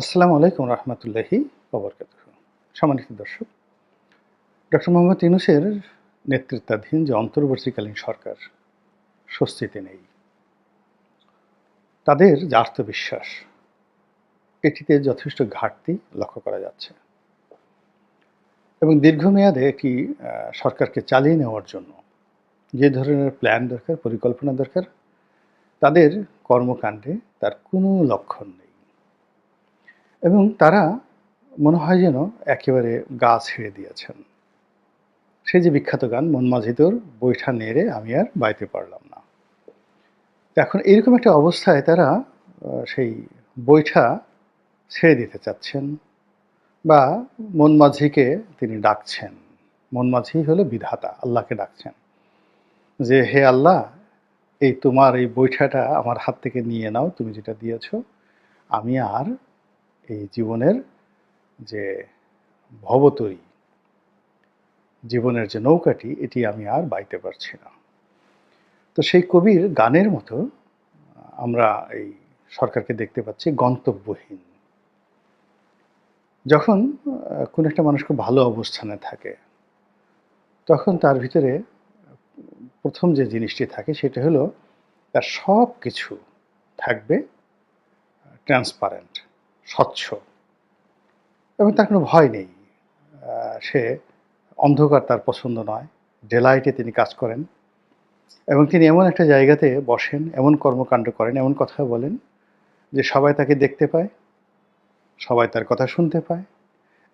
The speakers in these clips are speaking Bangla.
আসসালামু আলাইকুম রহমতুল্লাহি ওবরকাতুহু। সম্মানিত দর্শক, ডক্টর মোহাম্মদ ইউনূসের নেতৃত্বাধীন যে অন্তর্বর্তীকালীন সরকার স্বস্তিতে নেই। তাদের যে আত্মবিশ্বাস, এটিতে যথেষ্ট ঘাটতি লক্ষ্য করা যাচ্ছে এবং দীর্ঘমেয়াদে এটি সরকারকে চালিয়ে নেওয়ার জন্য যে ধরনের প্ল্যান দরকার, পরিকল্পনা দরকার, তাদের কর্মকাণ্ডে তার কোনো লক্ষণ নেই এবং তারা মনে হয় যেন একেবারে গা ছেড়ে দিয়েছেন। সেই যে বিখ্যাত গান, মন মাঝি তোর বৈঠা নেড়ে আমি আর বাইতে পারলাম না। এখন এরকম একটা অবস্থায় তারা সেই বৈঠা ছেড়ে দিতে চাচ্ছেন বা মন মাঝিকে তিনি ডাকছেন। মন মাঝি হলো বিধাতা, আল্লাহকে ডাকছেন যে, হে আল্লাহ, এই তোমার এই বৈঠাটা আমার হাত থেকে নিয়ে নাও, তুমি যেটা দিয়েছ। আমি আর এই জীবনের যে ভবতরী, জীবনের যে নৌকাটি, এটি আমি আর বাইতে পারছি না। তো সেই কবির গানের মতো আমরা এই সরকারকে দেখতে পাচ্ছি গন্তব্যহীন। যখন কোনো একটা মানুষ খুব ভালো অবস্থানে থাকে, তখন তার ভিতরে ১ম যে জিনিসটি থাকে সেটা হলো তার সবকিছু থাকবে ট্রান্সপারেন্ট, স্বচ্ছ এবং তার কোনো ভয় নেই। সে অন্ধকার তার পছন্দ নয়। ডেলাইটে তিনি কাজ করেন এবং তিনি এমন একটা জায়গাতে বসেন, এমন কর্মকাণ্ড করেন, এমন কথা বলেন যে সবাই তাকে দেখতে পায়, সবাই তার কথা শুনতে পায়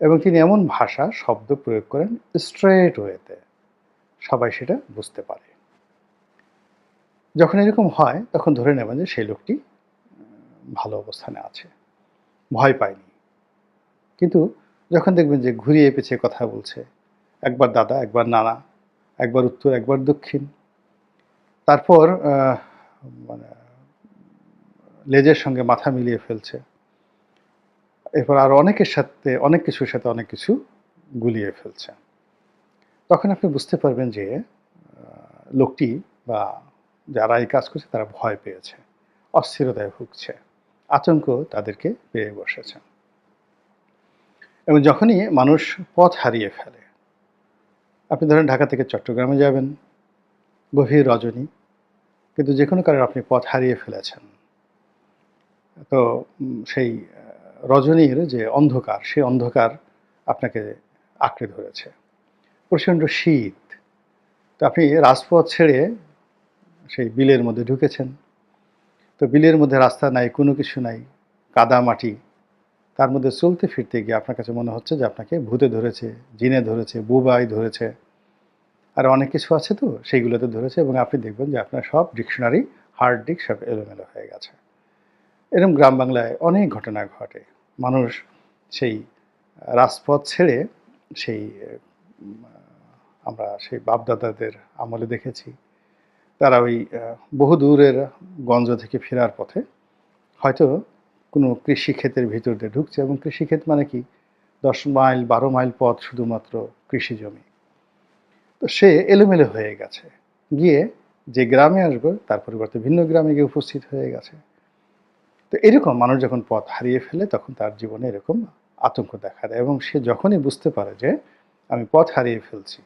এবং তিনি এমন ভাষা, শব্দ প্রয়োগ করেন স্ট্রেট ওয়েতে, সবাই সেটা বুঝতে পারে। যখন এরকম হয় তখন ধরে নেবেন যে সেই লোকটি ভালো অবস্থানে আছে, ভয় পায়নি। কিন্তু যখন দেখবেন যে ঘুরিয়ে পেঁচিয়ে কথা বলছে, একবার দাদা, একবার নানা, একবার উত্তর, একবার দক্ষিণ, তারপর মানে লেজের সঙ্গে মাথা মিলিয়ে ফেলছে, এরপর আরও অনেকের সাথে, অনেক কিছুর সাথে অনেক কিছু গুলিয়ে ফেলছে, তখন আপনি বুঝতে পারবেন যে লোকটি বা যারা এই কাজ করছে তারা ভয় পেয়েছে, অস্থিরতায় ভুগছে, আতঙ্ক তাদেরকে পেয়ে বসেছে। এবং যখনই মানুষ পথ হারিয়ে ফেলে, আপনি ধরেন ঢাকা থেকে চট্টগ্রামে যাবেন, গভীর রজনী, কিন্তু যে কোনো কারণে আপনি পথ হারিয়ে ফেলেছেন, তো সেই রজনীর যে অন্ধকার, সেই অন্ধকার আপনাকে আঁকড়ে ধরেছে, প্রচণ্ড শীত, তো আপনি রাজপথ ছেড়ে সেই বিলের মধ্যে ঢুকেছেন। তো বিলের মধ্যে রাস্তা নাই, কোনো কিছু নাই, কাদা মাটি, তার মধ্যে চলতে ফিরতে গিয়ে আপনার কাছে মনে হচ্ছে যে আপনাকে ভূতে ধরেছে, জিনে ধরেছে, বুবাই ধরেছে, আর অনেক কিছু আছে, তো সেইগুলোতে ধরেছে এবং আপনি দেখবেন যে আপনার সব ডিকশনারি, হার্ড ডিস্ক সব এলোমেলো হয়ে গেছে। এরকম গ্রাম বাংলায় অনেক ঘটনা ঘটে। মানুষ সেই রাজপথ ছেড়ে সেই আমরা সেই বাপদাদাদের আমলে দেখেছি, তারা ওই বহু দূরের গঞ্জ থেকে ফেরার পথে হয়তো কোনো কৃষিক্ষেতের ভিতর দিয়ে ঢুকছে এবং কৃষিক্ষেত মানে কি ১০ মাইল ১২ মাইল পথ শুধুমাত্র কৃষি জমি। তো সে এলোমেলো হয়ে গেছে, গিয়ে যে গ্রামে আসবে তার পরিবর্তে ভিন্ন গ্রামে গিয়ে উপস্থিত হয়ে গেছে। তো এরকম মানুষ যখন পথ হারিয়ে ফেলে তখন তার জীবনে এরকম আতঙ্ক দেখা দেয় এবং সে যখনই বুঝতে পারে যে আমি পথ হারিয়ে ফেলছি,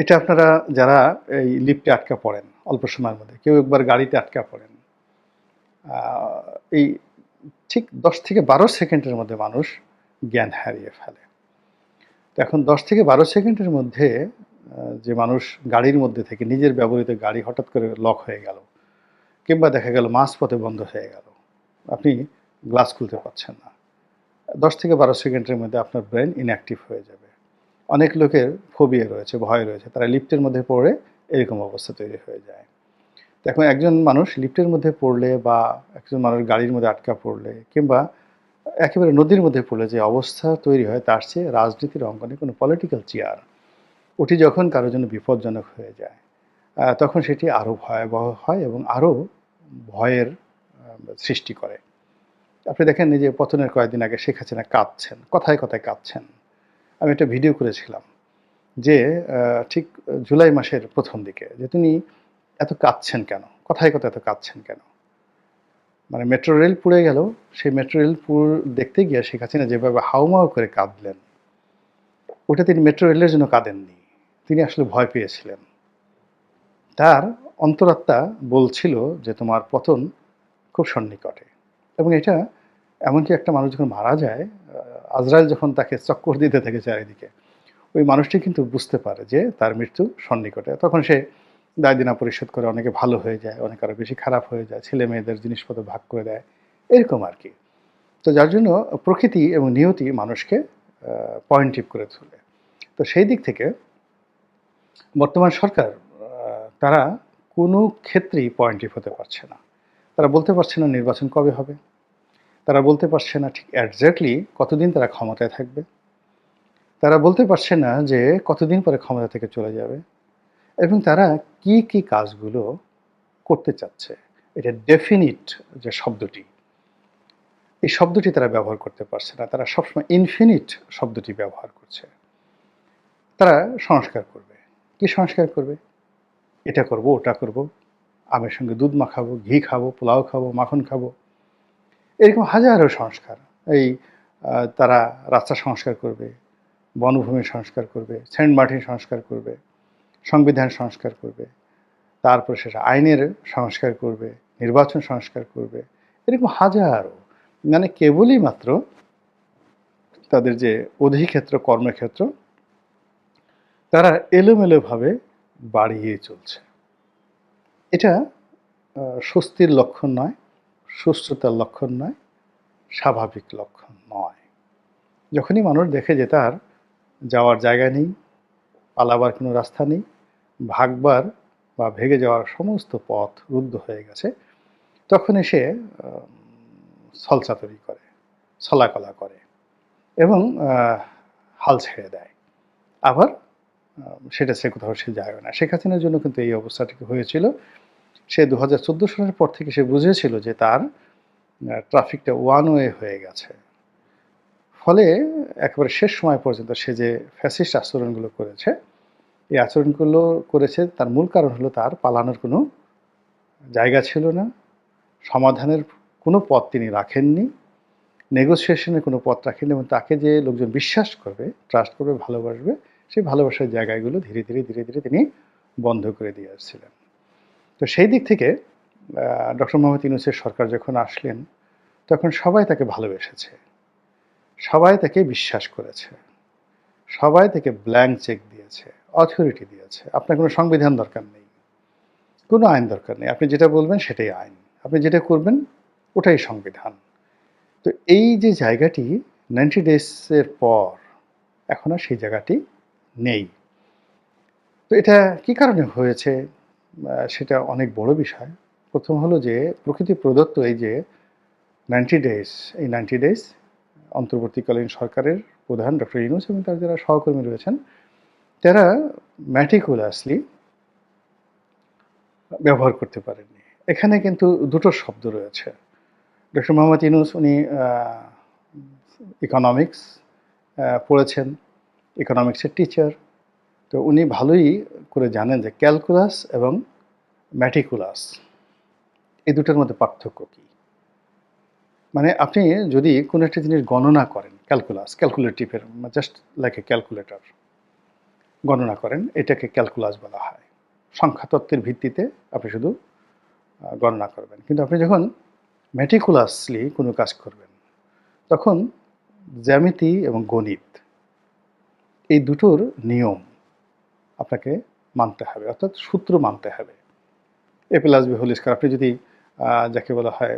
এটা আপনারা যারা এই লিফটে আটকা পড়েন অল্প সময়ের মধ্যে, কেউ একবার গাড়িতে আটকা পড়েন, এই ঠিক ১০ থেকে ১২ সেকেন্ডের মধ্যে মানুষ জ্ঞান হারিয়ে ফেলে। তো এখন ১০ থেকে ১২ সেকেন্ডের মধ্যে যে মানুষ গাড়ির মধ্যে থেকে, নিজের ব্যবহৃত গাড়ি হঠাৎ করে লক হয়ে গেল কিংবা দেখা গেল মাঝপথে বন্ধ হয়ে গেল, আপনি গ্লাস খুলতে পারছেন না, ১০ থেকে ১২ সেকেন্ডের মধ্যে আপনার ব্রেন ইনঅ্যাক্টিভ হয়ে যাবে। অনেক লোকের ফোবিয়া রয়েছে, ভয় রয়েছে, তারা লিফটের মধ্যে পড়ে এরকম অবস্থা তৈরি হয়ে যায়। এখন একজন মানুষ লিফটের মধ্যে পড়লে বা একজন মানুষ গাড়ির মধ্যে আটকা পড়লে কিংবা একেবারে নদীর মধ্যে পড়লে যে অবস্থা তৈরি হয়, তার চেয়ে রাজনীতির অঙ্গনে কোনো পলিটিক্যাল চেয়ার, ওটি যখন কারোর জন্য বিপজ্জনক হয়ে যায়, তখন সেটি আরও ভয়াবহ হয় এবং আরও ভয়ের সৃষ্টি করে। আপনি দেখেন এই যে পতনের কয়েকদিন আগে শেখ হাসিনা কাঁদছেন, কথায় কথায় কাঁদছেন। আমি একটা ভিডিও করেছিলাম যে ঠিক জুলাই মাসের ১ম দিকে যে তিনি এত কাঁদছেন কেন? কথায় কথায় এত কাঁদছেন কেন? মানে মেট্রো রেল পুড়ে গেল, সেই মেট্রো রেল দেখতে গিয়ে শেখ হাসিনা যেভাবে হাউমাউ করে কাঁদলেন, ওটা তিনি মেট্রো রেলের জন্য কাঁদেননি, তিনি আসলে ভয় পেয়েছিলেন। তার অন্তরাত্মা বলছিল যে তোমার পতন খুব সন্নিকটে। এবং এটা এমনকি একটা মানুষ যখন মারা যায়, আজরাইল যখন তাকে চক্কর দিতে থাকে চারিদিকে, ওই মানুষটি কিন্তু বুঝতে পারে যে তার মৃত্যু সন্নিকটে। তখন সে দায় দেনা পরিশোধ করে, অনেকে ভালো হয়ে যায়, অনেকে আরও বেশি খারাপ হয়ে যায়, ছেলে মেয়েদের জিনিসপত্র ভাগ করে দেয়, এরকম আর কি। তো যার জন্য প্রকৃতি এবং নিয়তি মানুষকে পয়েন্টিভ করে তোলে। তো সেই দিক থেকে বর্তমান সরকার তারা কোনো ক্ষেত্রেই পয়েন্টিভ হতে পারছে না। তারা বলতে পারছে না নির্বাচন কবে হবে, তারা বলতে পারছে না ঠিক একজ্যাক্টলি কতদিন তারা ক্ষমতায় থাকবে, তারা বলতে পারছে না যে কতদিন পরে ক্ষমতা থেকে চলে যাবে, এবং তারা কি কি কাজগুলো করতে চাচ্ছে, এটা ডেফিনিট যে শব্দটি, এই শব্দটি তারা ব্যবহার করতে পারছে না। তারা সবসময় ইনফিনিট শব্দটি ব্যবহার করছে। তারা সংস্কার করবে। কি সংস্কার করবে? এটা করব, ওটা করব, আমের সঙ্গে দুধ মাখাবো, ঘি খাবো, পোলাও খাবো, মাখন খাবো, এরকম হাজারো সংস্কার। এই তারা রাস্তা সংস্কার করবে, বনভূমি সংস্কার করবে, সেন্ট মার্টিন সংস্কার করবে, সংবিধান সংস্কার করবে, তারপর সেটা আইনের সংস্কার করবে, নির্বাচন সংস্কার করবে, এরকম হাজারো। মানে কেবলই মাত্র তাদের যে অধিক্ষেত্র, কর্মক্ষেত্র, তারা এলোমেলোভাবে বাড়িয়ে চলছে। এটা স্বস্তির লক্ষণ নয়, সুস্থতার লক্ষণ নয়, স্বাভাবিক লক্ষণ নয়। যখনই মানুষ দেখে যে তার যাওয়ার জায়গা নেই, পালাবার কোনো রাস্তা নেই, ভাগবার বা ভেগে যাওয়ার সমস্ত পথ রুদ্ধ হয়ে গেছে, তখন সে ছলচাতুরি করে, ছলাকলা করে এবং হাল ছেড়ে দেয়। আবার সেটা সে কোথাও সে যায় না। শেখ হাসিনার জন্য কিন্তু এই অবস্থাটি হয়েছিল। সে 2014 সালের পর থেকে সে বুঝেছিল যে তার ট্রাফিকটা ওয়ান ওয়ে হয়ে গেছে। ফলে একেবারে শেষ সময় পর্যন্ত সে যে ফ্যাসিস্ট আচরণগুলো করেছে, এই আচরণগুলো করেছে তার মূল কারণ হলো তার পালানোর কোনো জায়গা ছিল না, সমাধানের কোনো পথ তিনি রাখেননি, নেগোসিয়েশনের কোনো পথ রাখেননি, এবং তাকে যে লোকজন বিশ্বাস করবে, ট্রাস্ট করবে, ভালোবাসবে, সেই ভালোবাসার জায়গাগুলো ধীরে ধীরে ধীরে ধীরে তিনি বন্ধ করে দিয়ে আসছিলেন। তো সেই দিক থেকে ডক্টর মোহাম্মদ ইউনূসের সরকার যখন আসলেন, তখন সবাই তাকে ভালোবেসেছে, সবাই তাকে বিশ্বাস করেছে, সবাই তাকে ব্ল্যাঙ্ক চেক দিয়েছে, অথরিটি দিয়েছে। আপনার কোনো সংবিধান দরকার নেই, কোনো আইন দরকার নেই, আপনি যেটা বলবেন সেটাই আইন, আপনি যেটা করবেন ওটাই সংবিধান। তো এই যে জায়গাটি 90 ডেজের পর এখন আর সেই জায়গাটি নেই। তো এটা কি কারণে হয়েছে, সেটা অনেক বড় বিষয়। প্রথম হলো যে প্রকৃতি প্রদত্ত এই যে 90 ডেজ, এই 90 ডেজ অন্তর্বর্তীকালীন সরকারের প্রধান ডক্টর ইউনূস এবং তার যারা সহকর্মী রয়েছেন, তারা ম্যাটিকুলাসলি ব্যবহার করতে পারেননি। এখানে কিন্তু দুটো শব্দ রয়েছে। ডক্টর মোহাম্মদ ইউনূস উনি ইকোনমিক্স পড়েছেন, ইকোনমিক্সের টিচার। তো উনি ভালোই করে জানেন যে ক্যালকুলাস এবং ম্যাটিকুলাস এই দুটোর মধ্যে পার্থক্য কী। মানে আপনি যদি কোনো একটা জিনিস গণনা করেন, ক্যালকুলেটিভের জাস্ট লাইক এ ক্যালকুলেটর গণনা করেন, এটাকে ক্যালকুলাস বলা হয়। সংখ্যাতত্ত্বের ভিত্তিতে আপনি শুধু গণনা করবেন। কিন্তু আপনি যখন ম্যাটিকুলাসলি কোনো কাজ করবেন, তখন জ্যামিতি এবং গণিত এই দুটোর নিয়ম আপনাকে মানতে হবে, অর্থাৎ সূত্র মানতে হবে। এ প্লাস বি হোল স্কয়ার, আপনি যদি যাকে বলা হয়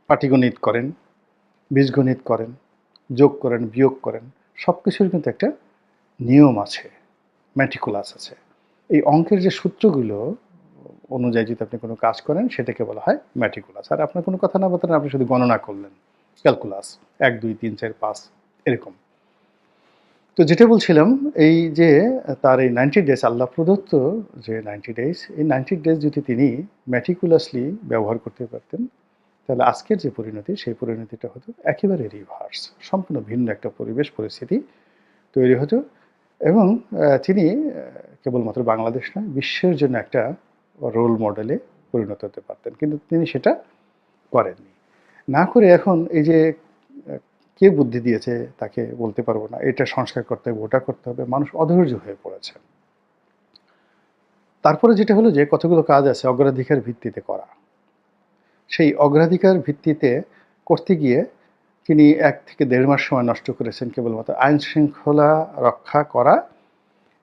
পাটিগণিত করেন, বীজগণিত করেন, যোগ করেন, বিয়োগ করেন, সব কিছুর কিন্তু একটা নিয়ম আছে, ম্যাটিকুলাস আছে। এই অঙ্কের যে সূত্রগুলো অনুযায়ী যদি আপনি কোনো কাজ করেন, সেটাকে বলা হয় ম্যাটিকুলাস। আর আপনার কোনো কথা না বলতেন, আপনি শুধু গণনা করলেন, ক্যালকুলাস 1 2 3 4 5 এরকম। তো যেটা বলছিলাম, এই যে তার এই 90 ডেজ আল্লাহ প্রদত্ত যে 90 ডেজ, এই 90 ডেজ যদি তিনি ম্যাটিকুলাসলি ব্যবহার করতে পারতেন, তাহলে আজকের যে পরিণতি, সেই পরিণতিটা হতো একেবারে রিভার্স, সম্পূর্ণ ভিন্ন একটা পরিবেশ পরিস্থিতি তৈরি হতো। এবং তিনি কেবলমাত্র বাংলাদেশ নয়, বিশ্বের জন্য একটা রোল মডেলে পরিণত হতে পারতেন, কিন্তু তিনি সেটা করেননি। না করে এখন এই যে কে বুদ্ধি দিয়েছে তাকে বলতে পারবো না, এটা সংস্কার করতে হবে, ওটা করতে হবে, মানুষ অধৈর্য হয়ে পড়েছে। তারপরে যেটা হলো যে কতগুলো কাজ আছে অগ্রাধিকার ভিত্তিতে করা, সেই অগ্রাধিকার ভিত্তিতে করতে গিয়ে তিনি 1 থেকে 1.5 মাস সময় নষ্ট করেছেন কেবলমাত্র আইন শৃঙ্খলা রক্ষা করা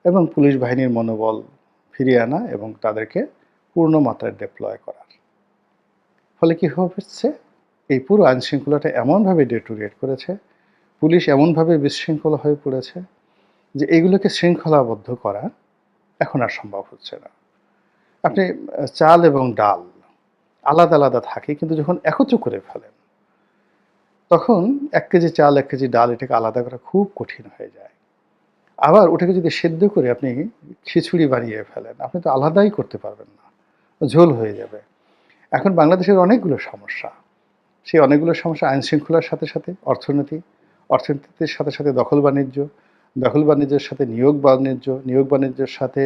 এবং পুলিশ বাহিনীর মনোবল ফিরিয়ে আনা এবং তাদেরকে পূর্ণ মাত্রায় ডেপ্লয় করার ফলে কি হচ্ছে, এই পুরো আইন শৃঙ্খলাটা এমনভাবে ডেটোরিয়েট করেছে, পুলিশ এমনভাবে বিশৃঙ্খল হয়ে পড়েছে যে এগুলোকে শৃঙ্খলাবদ্ধ করা এখন আর সম্ভব হচ্ছে না। আপনি চাল এবং ডাল আলাদা আলাদা থাকে, কিন্তু যখন একত্র করে ফেলেন তখন 1 কেজি চাল 1 কেজি ডাল এটাকে আলাদা করা খুব কঠিন হয়ে যায়। আবার ওটাকে যদি সেদ্ধ করে আপনি খিচুড়ি বানিয়ে ফেলেন, আপনি তো আলাদাই করতে পারবেন না, ঝোল হয়ে যাবে। এখন বাংলাদেশের অনেকগুলো সমস্যা, সেই অনেকগুলো সমস্যা আইন শৃঙ্খলার সাথে সাথে অর্থনীতির সাথে সাথে দখল বাণিজ্যের সাথে নিয়োগ বাণিজ্যের সাথে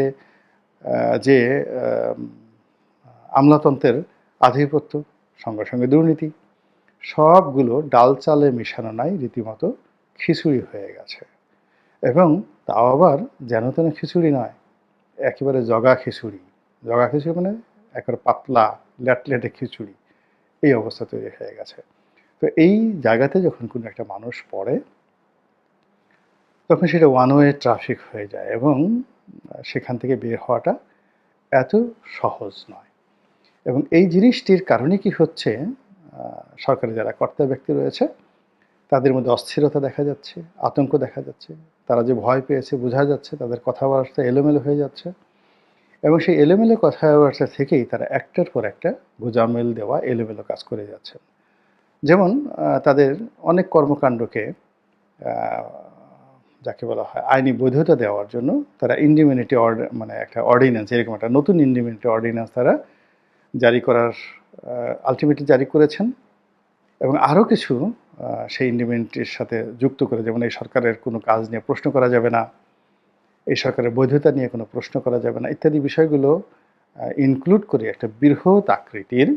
যে আমলাতন্ত্রের আধিপত্য, সঙ্গে সঙ্গে দুর্নীতি, সবগুলো ডাল চালে মিশানো নাই, রীতিমতো খিচুড়ি হয়ে গেছে। এবং তাও আবার যেন তেন খিচুড়ি নয়, একেবারে জগা খিচুড়ি মানে একেবারে পাতলা ল্যাটলেটে খিচুড়ি, এই অবস্থা তৈরি হয়ে গেছে। তো এই জায়গাতে যখন কোনো একটা মানুষ পড়ে তখন সেটা ওয়ান ওয়ে ট্রাফিক হয়ে যায় এবং সেখান থেকে বের হওয়াটা এত সহজ নয়। এবং এই জিনিসটির কারণে কি হচ্ছে, সরকারি যারা কর্তা ব্যক্তি রয়েছে তাদের মধ্যে অস্থিরতা দেখা যাচ্ছে, আতঙ্ক দেখা যাচ্ছে, তারা যে ভয় পেয়েছে বোঝা যাচ্ছে, তাদের কথাবার্তা এলোমেলো হয়ে যাচ্ছে এবং সেই এলোমেলো কথাবার্তা থেকেই তারা একটার পর একটা গোঁজামিল দেওয়া এলোমেলো কাজ করে যাচ্ছে। যেমন তাদের অনেক কর্মকাণ্ডকে যাকে বলা হয় আইনি বৈধতা দেওয়ার জন্য তারা ইন্ডিমিনিটি মানে একটা অর্ডিন্যান্স, এরকম একটা নতুন ইন্ডিমিনিটি অর্ডিন্যান্স তারা জারি করার আলটিমেটলি জারি করেছেন এবং আরও কিছু সেই ইন্ডিমিনিটির সাথে যুক্ত করে, যেমন এই সরকারের কোনো কাজ নিয়ে প্রশ্ন করা যাবে না, এই সরকারের বৈধতা নিয়ে কোনো প্রশ্ন করা যাবে না, ইত্যাদি বিষয়গুলো ইনক্লুড করে একটা বৃহৎ আকৃতির